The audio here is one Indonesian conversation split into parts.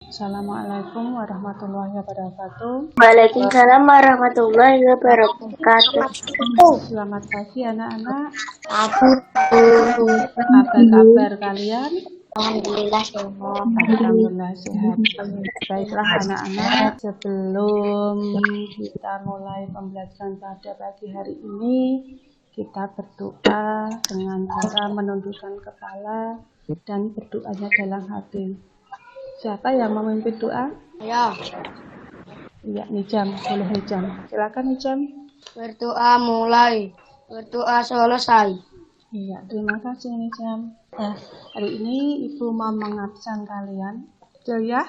Assalamualaikum warahmatullahi wabarakatuh. Waalaikumsalam warahmatullahi wabarakatuh. Selamat pagi anak-anak. Aku Apa kabar kalian? alhamdulillah sehat. Alhamdulillah sehat. Baiklah anak-anak, sebelum kita mulai pembelajaran pada pagi hari ini, kita berdoa dengan cara menundukkan kepala dan berdoanya dalam hati. Siapa yang memimpin doa? Ya, Iya, Nijam. Boleh Nijam. Silakan Nijam. berdoa mulai, berdoa selesai. Iya, terima kasih Nijam. Hari ini Ibu mau mengabsen kalian. Jaya,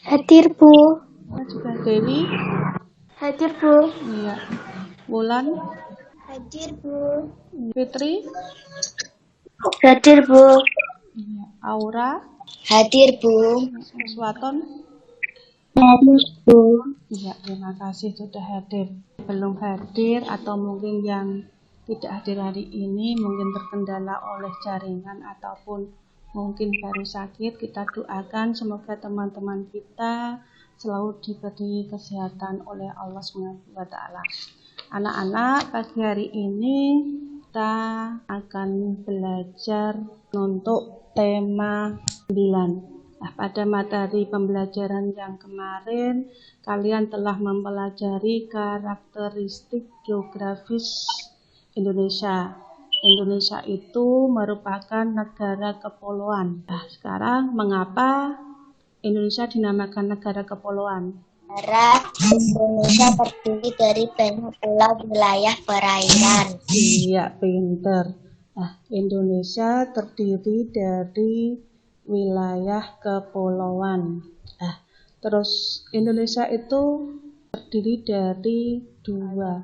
Hadir Bu. juga Dewi. Hadir Bu. Iya. Wulan, Hadir Bu. Fitri. Hadir Bu. Iya. Aura, Hadir Bu. Swaton. Hadir Bu. Iya, terima kasih sudah hadir. Belum hadir atau mungkin yang tidak hadir hari ini mungkin terkendala oleh jaringan ataupun mungkin baru sakit, kita doakan semoga teman-teman kita selalu diberi kesehatan oleh Allah SWT. Anak-anak, pagi hari ini kita akan belajar untuk tema 9. Nah, pada materi pembelajaran yang kemarin, kalian telah mempelajari karakteristik geografis Indonesia. Indonesia itu merupakan negara kepulauan. Nah, sekarang mengapa Indonesia dinamakan negara kepulauan? Negara Indonesia terdiri dari banyak pulau wilayah perairan. Iya, pinter. Nah, Indonesia terdiri dari wilayah kepulauan. Nah, terus Indonesia itu terdiri dari dua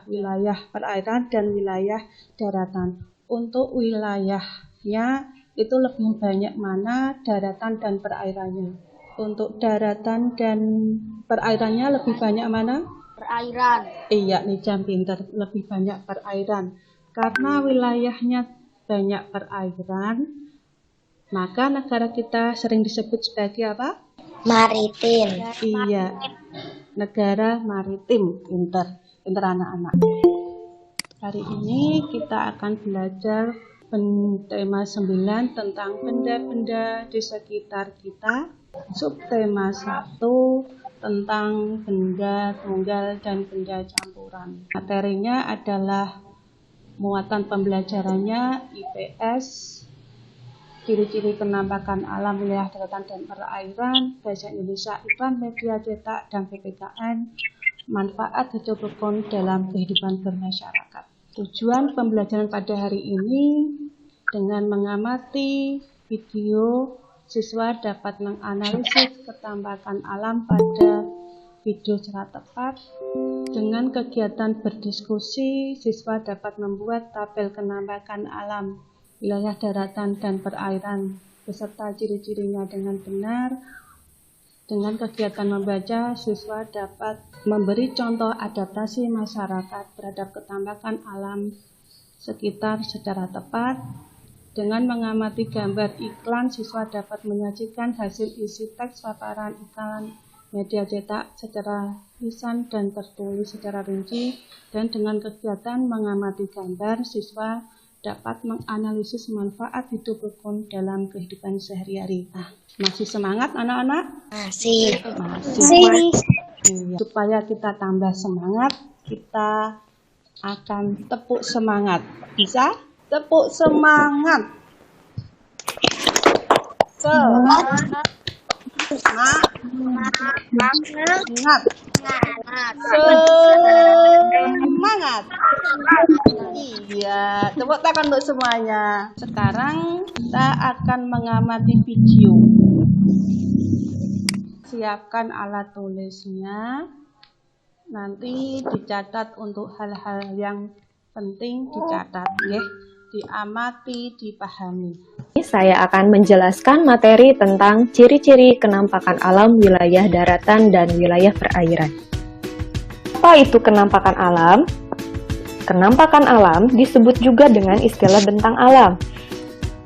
wilayah perairan dan wilayah daratan. Untuk wilayahnya itu lebih banyak mana daratan dan perairannya? Untuk daratan dan perairannya lebih banyak mana? Perairan. Iya, Nijam pintar, lebih banyak perairan. Karena wilayahnya banyak perairan, maka negara kita sering disebut sebagai apa? Maritim. Iya, negara maritim. Pintar anak-anak. Hari ini kita akan belajar tema 9 tentang benda-benda di sekitar kita. Subtema 1 tentang benda tunggal dan benda campuran. Materinya adalah muatan pembelajarannya IPS, ciri-ciri penampakan alam wilayah daratan dan perairan, bahasa Indonesia, iklan media cetak, dan PPKN, manfaat hidrokarbon dalam kehidupan bermasyarakat. Tujuan pembelajaran pada hari ini dengan mengamati video, siswa dapat menganalisis ketampakan alam pada video secara tepat. Dengan kegiatan berdiskusi, siswa dapat membuat tabel penampakan alam wilayah daratan dan perairan beserta ciri-cirinya dengan benar. Dengan kegiatan membaca, siswa dapat memberi contoh adaptasi masyarakat terhadap ketampakan alam sekitar secara tepat. Dengan mengamati gambar iklan, siswa dapat menyajikan hasil isi teks paparan iklan media cetak secara lisan dan tertulis secara rinci. Dan dengan kegiatan mengamati gambar, siswa dapat menganalisis manfaat hidup rukun dalam kehidupan sehari-hari. Masih semangat anak-anak? Masih. Iya. Supaya kita tambah semangat, kita akan tepuk semangat. Bisa? Tepuk semangat. Semangat. Iya, tepuk tangan untuk semuanya. Sekarang kita akan mengamati video. Siapkan alat tulisnya. Nanti dicatat untuk hal-hal yang penting dicatat, ya. Diamati, dipahami. Saya akan menjelaskan materi tentang ciri-ciri kenampakan alam wilayah daratan dan wilayah perairan. Apa itu kenampakan alam? Kenampakan alam disebut juga dengan istilah bentang alam.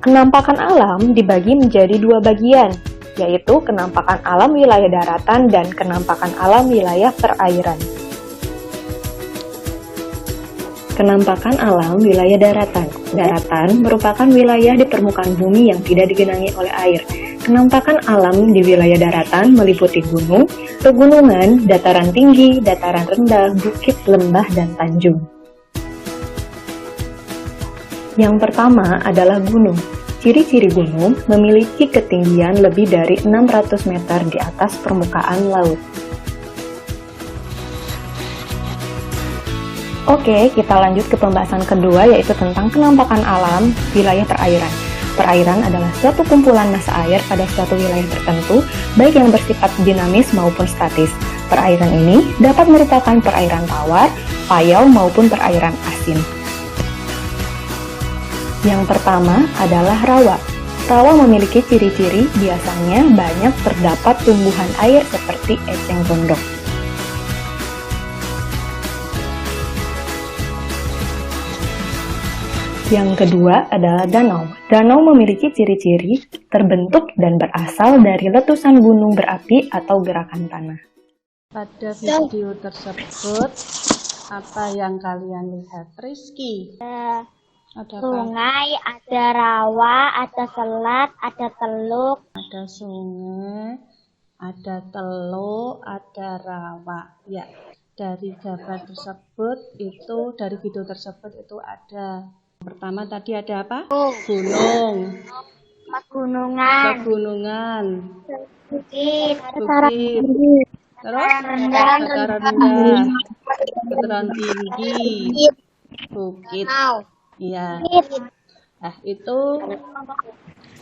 Kenampakan alam dibagi menjadi dua bagian, yaitu kenampakan alam wilayah daratan dan kenampakan alam wilayah perairan. Kenampakan alam wilayah daratan. Daratan merupakan wilayah di permukaan bumi yang tidak digenangi oleh air. Kenampakan alam di wilayah daratan meliputi gunung, pegunungan, dataran tinggi, dataran rendah, bukit, lembah, dan tanjung. Yang pertama adalah gunung. Ciri-ciri gunung memiliki ketinggian lebih dari 600 meter di atas permukaan laut. Oke, kita lanjut ke pembahasan kedua, yaitu tentang kenampakan alam wilayah perairan. Perairan adalah suatu kumpulan massa air pada suatu wilayah tertentu, baik yang bersifat dinamis maupun statis. Perairan ini dapat merupakan perairan tawar, payau, maupun perairan asin. Yang pertama adalah rawa. Rawa memiliki ciri-ciri, biasanya banyak terdapat tumbuhan air seperti eceng gondok. Yang kedua adalah danau. Danau memiliki ciri-ciri terbentuk dan berasal dari letusan gunung berapi atau gerakan tanah. Pada video tersebut, apa yang kalian lihat? Rizky, ada apa? Sungai, ada rawa, ada selat, ada teluk. Ada sungai, ada teluk, ada rawa. Ya, dari gambar tersebut itu, dari video tersebut itu ada. Pertama tadi ada apa? Gunung, Pegunungan, pegunungan, bukit, bukit, terus rendah, dataran rendah, dataran tinggi, bukit. Iya. Nah, itu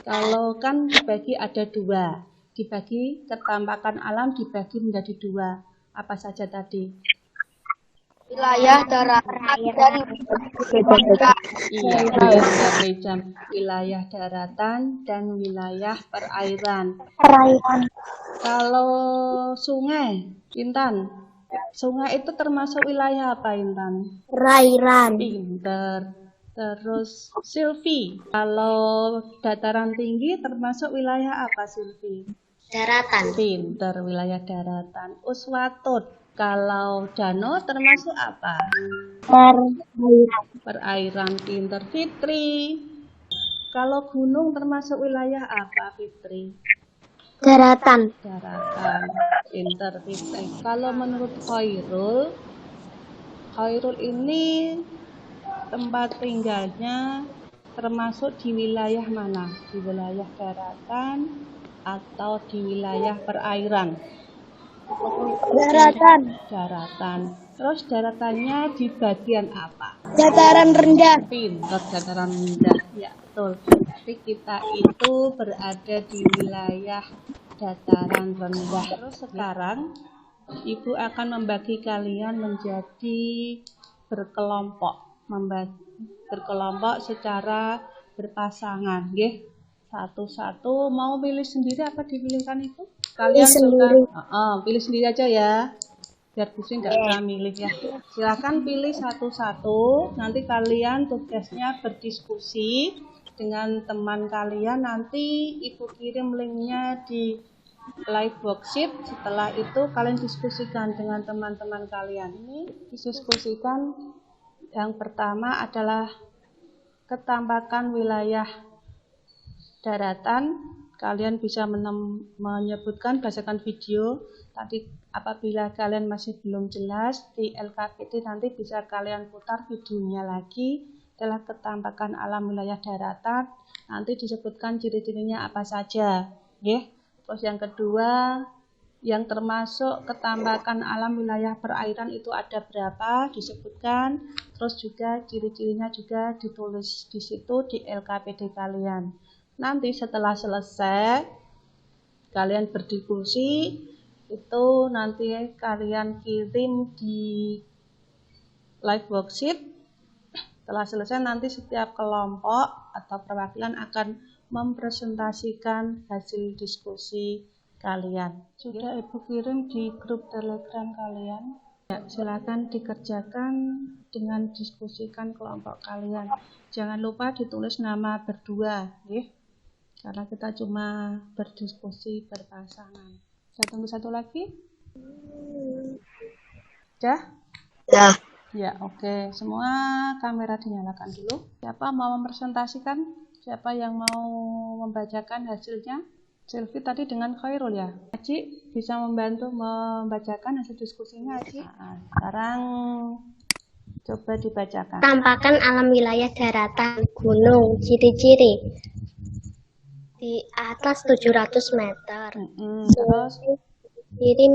kalau kan dibagi ada dua. Dibagi ketampakan alam dibagi menjadi dua. Apa saja tadi? wilayah daratan dan Iya, wilayah rejam, wilayah daratan dan wilayah perairan. Kalau sungai, Intan, sungai itu termasuk wilayah apa, Intan? perairan. Pinter. Terus Silvi, kalau dataran tinggi termasuk wilayah apa, Silvi? Daratan. Pinter, wilayah daratan. Uswatut, kalau danau termasuk apa? Perairan. Pinter. Fitri, kalau gunung termasuk wilayah apa, Fitri? Daratan. Daratan. Pinter, Fitri. Kalau menurut Khairul, Khairul ini tempat tinggalnya termasuk di wilayah mana? Di wilayah daratan atau di wilayah perairan? Daratan. Daratan. Terus daratannya di bagian apa? Dataran rendah. Pinter, dataran rendah. Ya, betul. Tapi kita itu berada di wilayah dataran rendah. Terus sekarang Ibu akan membagi kalian menjadi berkelompok. Berkelompok secara berpasangan, nggih. Satu-satu. Mau pilih sendiri apa dipilihkan Ibu? Kalian suka pilih sendiri aja ya, biar pusing nggak usah milih ya. Silakan pilih satu-satu. Nanti kalian tugasnya berdiskusi dengan teman kalian. Nanti Ibu kirim linknya di live worksheet. Setelah itu kalian diskusikan dengan teman-teman kalian. Ini didiskusikan. Yang pertama adalah ketampakan wilayah daratan. Kalian bisa menyebutkan berdasarkan video. Tadi apabila kalian masih belum jelas di LKPD, nanti bisa kalian putar videonya lagi. Adalah ketampakan alam wilayah daratan. Nanti disebutkan ciri-cirinya apa saja, ya. Terus yang kedua, yang termasuk ketampakan alam wilayah perairan itu ada berapa, disebutkan. Terus juga ciri-cirinya juga ditulis di situ di LKPD kalian. Nanti setelah selesai kalian berdiskusi, itu nanti kalian kirim di live worksheet. Setelah selesai nanti setiap kelompok atau perwakilan akan mempresentasikan hasil diskusi kalian. Sudah Ibu kirim di grup Telegram kalian. Ya, silakan dikerjakan dengan diskusikan kelompok kalian. Jangan lupa ditulis nama berdua, ya. Karena kita cuma berdiskusi berpasangan. Saya tunggu satu lagi. Dah? Ya. Ya, oke. Semua kamera dinyalakan dulu. Siapa mau mempresentasikan? Siapa yang mau membacakan hasilnya? Silvi tadi dengan Khairul ya. Aci bisa membantu membacakan hasil diskusinya, Aci. Nah, sekarang coba dibacakan. Tampakan alam wilayah daratan gunung, ciri-ciri. Di atas 700 meter. Terus Kirim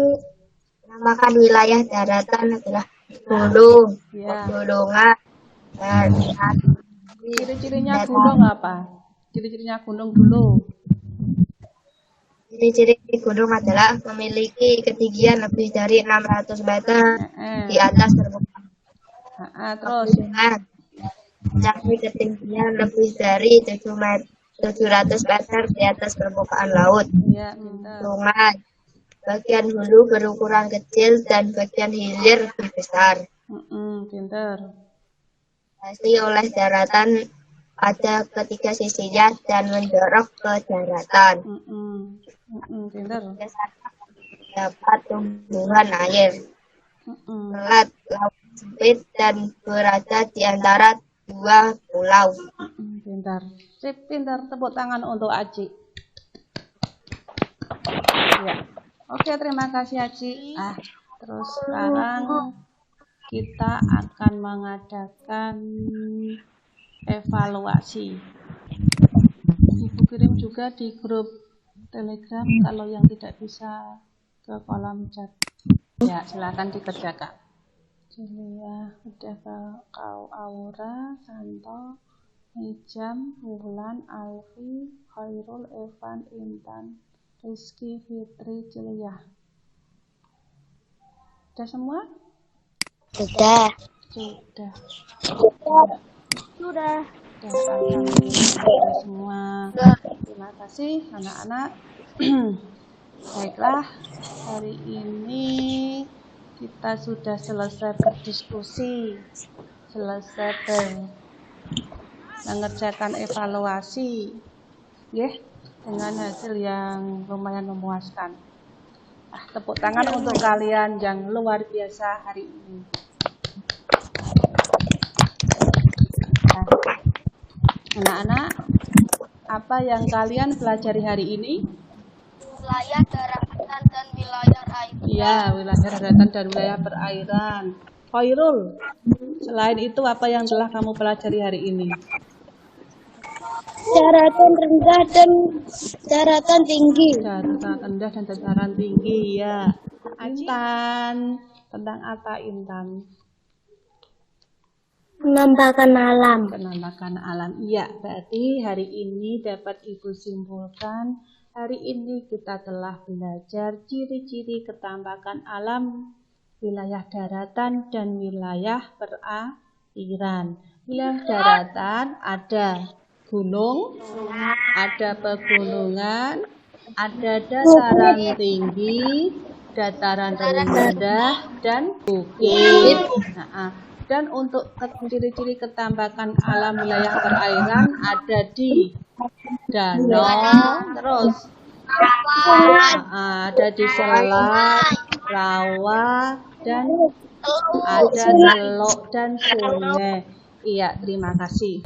tampakan wilayah daratan adalah gunung, ya. pegunungan, dan Ciri-cirinya gunung apa? Ciri-cirinya gunung dulu. ciri-ciri gunung adalah memiliki ketinggian lebih dari 600 meter di atas permukaan. Terus Mencapai ketinggian lebih dari 700 meter di atas permukaan laut. ya, pintar. Sungai, bagian hulu berukuran kecil dan bagian hilir lebih besar. Pintar. Pasti oleh daratan pada ketiga sisinya dan mendorong ke daratan. Pintar. Dapat tumbuhan air. Selat laut sempit dan berada di antara dua pulau. Pintar. Sip, pintar. Tepuk tangan untuk Aci. Ya. Oke, terima kasih Aci. Terus sekarang kita akan mengadakan evaluasi. Ibu kirim juga di grup Telegram kalau yang tidak bisa ke kolom chat. Ya, silakan dikerjakan. Julia, udah kau Aura, Santo, Nijam, Wulan, Alfi, Khairul, Evan, Intan, Rizky, Fitri, Julia. Sudah semua? Sudah. Sudah. Sudah. Sudah semua. Terima kasih anak-anak. Baiklah, hari ini kita sudah selesai berdiskusi, selesai mengerjakan evaluasi, dengan hasil yang lumayan memuaskan. Tepuk tangan untuk kalian yang luar biasa hari ini. Anak-anak, apa yang kalian pelajari hari ini? Wilayah daratan dan wilayah air. Iya, wilayah daratan dan wilayah perairan. Khairul, selain itu apa yang telah kamu pelajari hari ini? Daratan rendah dan daratan tinggi. Daratan rendah dan dataran tinggi, ya. Intan, tentang apa Intan? Penampakan alam. Penampakan alam, iya. Berarti hari ini dapat Ibu simpulkan, hari ini kita telah belajar ciri-ciri ketampakan alam wilayah daratan dan wilayah perairan. Wilayah daratan ada gunung, ada pegunungan, ada dataran tinggi, dataran rendah, dan bukit. Dan untuk ciri-ciri ketampakan alam wilayah perairan ada di danau, terus ada di selat, rawa, dan ada teluk dan sungai. Iya, terima kasih.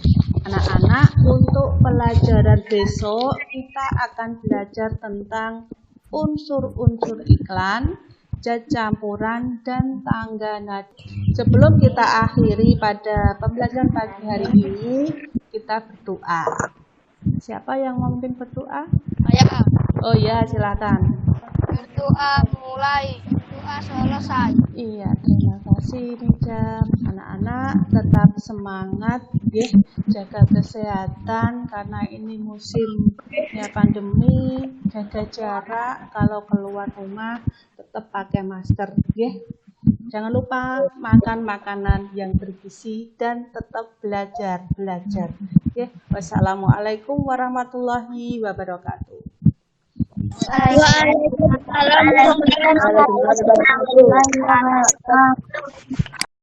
Anak-anak, untuk pelajaran besok kita akan belajar tentang unsur-unsur iklan, zat campuran, dan tangga nada. Sebelum kita akhiri pada pembelajaran pagi hari ini, kita berdoa. Siapa yang memimpin berdoa? Saya. Oh ya, silakan. Berdoa mulai, doa selesai. Iya, terima kasih Nijam. Anak-anak tetap semangat, jaga kesehatan karena ini musim pandemi, jaga jarak, kalau keluar rumah tetap pakai masker, Jangan lupa makan makanan yang bergizi dan tetap belajar. Wassalamualaikum warahmatullahi wabarakatuh. Waalaikumsalam warahmatullahi wabarakatuh.